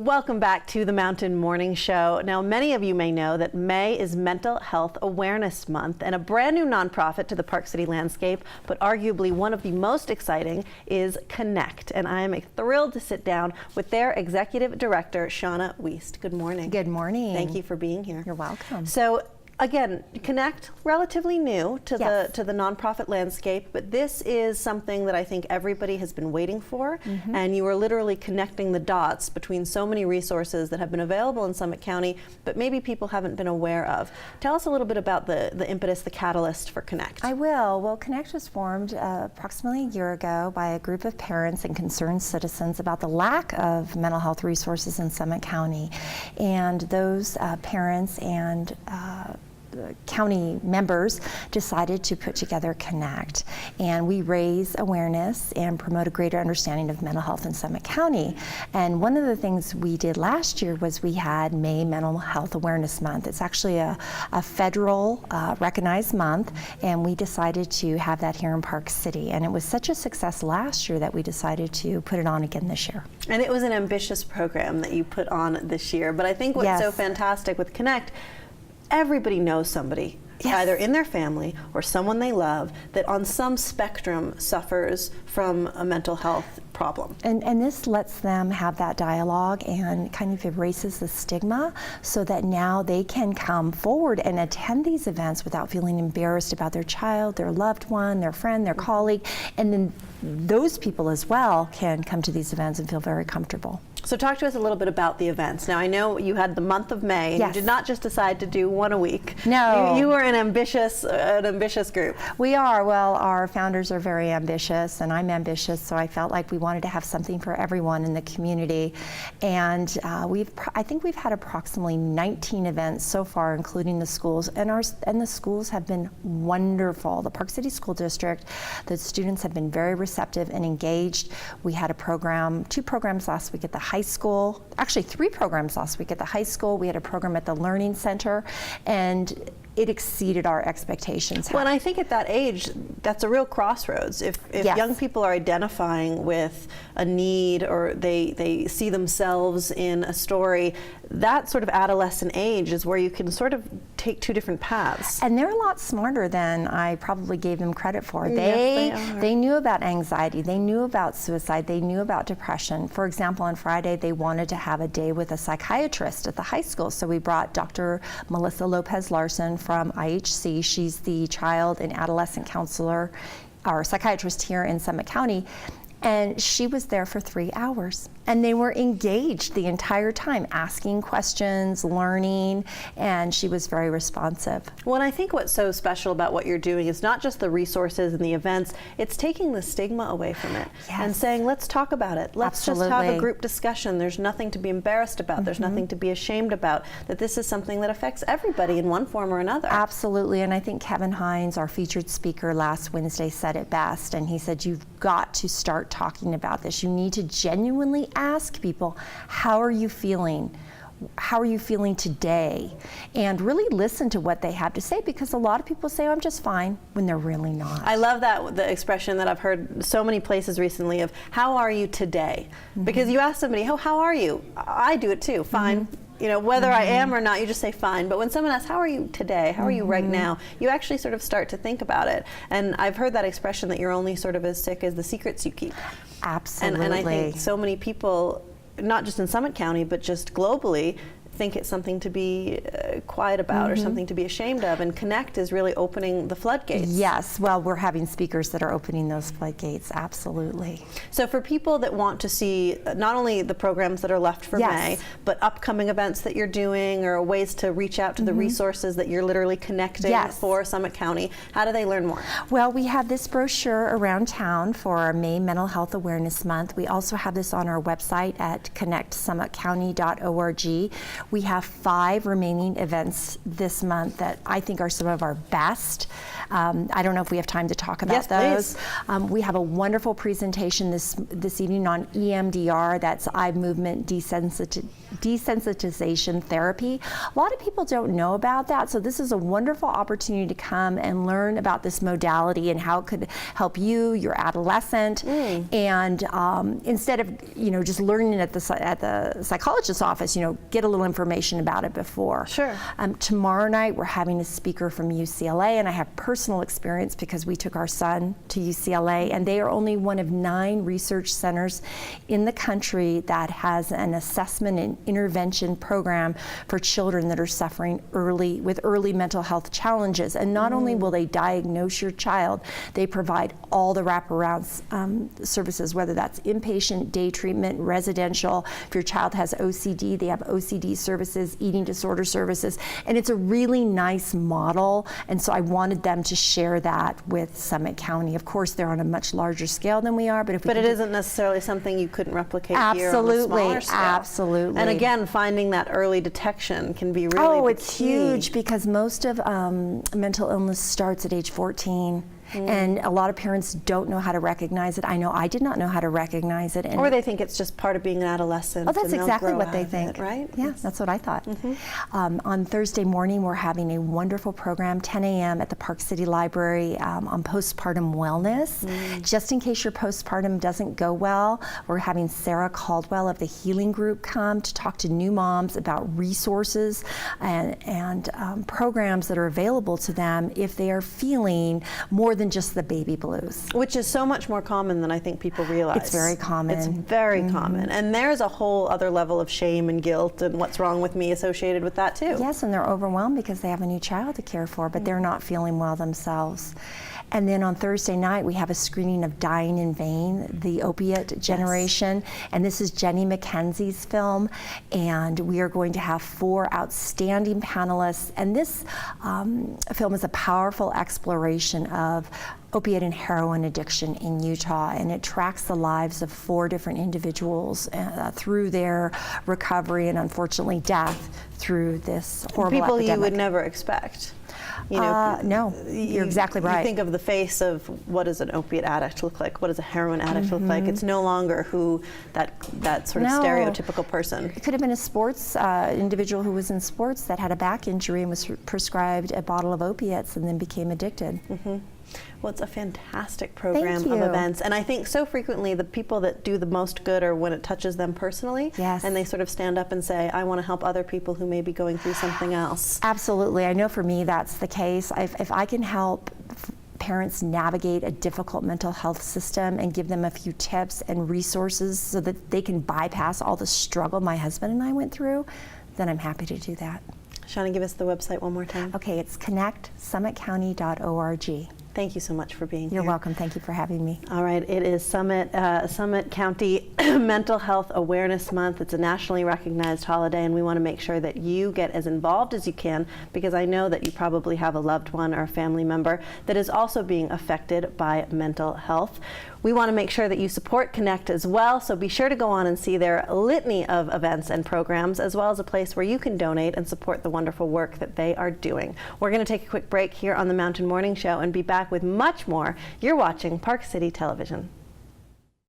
Welcome back to the Mountain Morning Show. Now, many of you may know that May is Mental Health Awareness Month, and a brand new nonprofit to the Park City landscape, but arguably one of the most exciting, is Connect. And I am thrilled to sit down with their executive director, Shauna Wiest. Good morning. Good morning. Thank you for being here. You're welcome. So, again, Connect, relatively new to Yes. the nonprofit landscape, but this is something that I think everybody has been waiting for, and you are literally connecting the dots between so many resources that have been available in Summit County, but maybe people haven't been aware of. Tell us a little bit about the impetus, the catalyst for Connect. I will. Well, Connect was formed approximately a year ago by a group of parents and concerned citizens about the lack of mental health resources in Summit County. And those parents and county members decided to put together Connect, and we raise awareness and promote a greater understanding of mental health in Summit County. And one of the things we did last year was we had May Mental Health Awareness Month. It's actually a federal recognized month, and we decided to have that here in Park City. And it was such a success last year that we decided to put it on again this year. And it was an ambitious program that you put on this year, but I think what's so fantastic with Connect, everybody knows somebody, either in their family or someone they love, that on some spectrum suffers from a mental health problem. And this lets them have that dialogue and kind of erases the stigma so that now they can come forward and attend these events without feeling embarrassed about their child, their loved one, their friend, their colleague, and then those people as well can come to these events and feel very comfortable. So talk to us a little bit about the events. Now, I know you had the month of May, and you did not just decide to do one a week. No. You were an ambitious group. We are. Well, our founders are very ambitious, and I'm ambitious, so I felt like we wanted to have something for everyone in the community. And I think we've had approximately 19 events so far, including the schools, and the schools have been wonderful. The Park City School District, the students have been very receptive and engaged. We had a program, 2 programs last week at the high school, actually 3 programs last week at the high school. We had a program at the Learning Center, and it exceeded our expectations. Well, and I think at that age, that's a real crossroads. If young people are identifying with a need, or they see themselves in a story, that sort of adolescent age is where you can sort of take 2 different paths. And they're a lot smarter than I probably gave them credit for. Yes, they knew about anxiety, they knew about suicide, they knew about depression. For example, on Friday, they wanted to have a day with a psychiatrist at the high school, so we brought Dr. Melissa Lopez-Larson from IHC. She's the child and adolescent counselor, or psychiatrist here in Summit County, and she was there for 3 hours. And they were engaged the entire time, asking questions, learning, and she was very responsive. Well, and I think what's so special about what you're doing is not just the resources and the events, it's taking the stigma away from it and saying, let's talk about it. Let's just have a group discussion. There's nothing to be embarrassed about. There's nothing to be ashamed about, that this is something that affects everybody in one form or another. Absolutely, and I think Kevin Hines, our featured speaker last Wednesday, said it best, and he said, you've got to start talking about this. You need to genuinely ask people, how are you feeling? How are you feeling today? And really listen to what they have to say, because a lot of people say, oh, I'm just fine, when they're really not. I love that, the expression that I've heard so many places recently of, how are you today? Because you ask somebody, oh, how are you? I do it too, fine. You know, whether I am or not, you just say fine. But when someone asks, how are you today? How are you right now? You actually sort of start to think about it. And I've heard that expression that you're only sort of as sick as the secrets you keep. Absolutely. And I think so many people, not just in Summit County, but just globally, think it's something to be quiet about or something to be ashamed of, and Connect is really opening the floodgates. Yes, well, we're having speakers that are opening those floodgates, absolutely. So for people that want to see not only the programs that are left for May, but upcoming events that you're doing, or ways to reach out to the resources that you're literally connecting for Summit County, how do they learn more? Well, we have this brochure around town for our May Mental Health Awareness Month. We also have this on our website at connectsummitcounty.org. We have 5 remaining events this month that I think are some of our best. I don't know if we have time to talk about Yes, those. please. We have a wonderful presentation this evening on EMDR, that's eye movement desensitization therapy. A lot of people don't know about that, so this is a wonderful opportunity to come and learn about this modality and how it could help you, your adolescent, and instead of just learning at the psychologist's office, get a little information about it before. Sure. Tomorrow night we're having a speaker from UCLA, and I have personal experience because we took our son to UCLA, and they are only one of 9 research centers in the country that has an assessment and intervention program for children that are suffering with early mental health challenges. And not only will they diagnose your child, they provide all the wraparound services, whether that's inpatient, day treatment, residential. If your child has OCD, they have OCD services, eating disorder services, and it's a really nice model. And so I wanted them to share that with Summit County. Of course, they're on a much larger scale than we are, but if we But it isn't necessarily something you couldn't replicate here on a absolutely, smaller scale. absolutely. And again, finding that early detection can be really the it's key. huge because most of mental illness starts at age 14. And a lot of parents don't know how to recognize it. I know I did not know how to recognize it. And Or they think it's just part of being an adolescent. oh, that's and they'll exactly grow what out they of think. it, right? Yeah, that's what I thought. On Thursday morning, we're having a wonderful program, 10 a.m. at the Park City Library on postpartum wellness. Just in case your postpartum doesn't go well, we're having Sarah Caldwell of the Healing Group come to talk to new moms about resources and programs that are available to them if they are feeling more than just the baby blues. Which is so much more common than I think people realize. It's very common. It's very common. And there's a whole other level of shame and guilt and what's wrong with me associated with that too. Yes, and they're overwhelmed because they have a new child to care for, but they're not feeling well themselves. And then on Thursday night, we have a screening of Dying in Vain, the opiate generation. And this is Jenny McKenzie's film. And we are going to have 4 outstanding panelists. And this film is a powerful exploration of opiate and heroin addiction in Utah, and it tracks the lives of 4 different individuals through their recovery and unfortunately death through this horrible People epidemic. you would never expect. No, you're exactly right. You think of the face of what does an opiate addict look like? What does a heroin addict look like? It's no longer who that sort of stereotypical person. It could have been a sports individual who was in sports that had a back injury and was prescribed a bottle of opiates and then became addicted. Well, it's a fantastic program Thank of you. events. And I think so frequently the people that do the most good are when it touches them personally. Yes. And they sort of stand up and say, I want to help other people who may be going through something else. Absolutely. I know for me that's the case. If I can help parents navigate a difficult mental health system and give them a few tips and resources so that they can bypass all the struggle my husband and I went through, then I'm happy to do that. Shauna, give us the website one more time. Okay, it's connectsummitcounty.org. Thank you so much for being here. You're welcome. Thank you for having me. All right, it is Summit County Mental Health Awareness Month. It's a nationally recognized holiday, and we want to make sure that you get as involved as you can, because I know that you probably have a loved one or a family member that is also being affected by mental health. We want to make sure that you support Connect as well, so be sure to go on and see their litany of events and programs, as well as a place where you can donate and support the wonderful work that they are doing. We're going to take a quick break here on the Mountain Morning Show and be back with much more. You're watching Park City Television.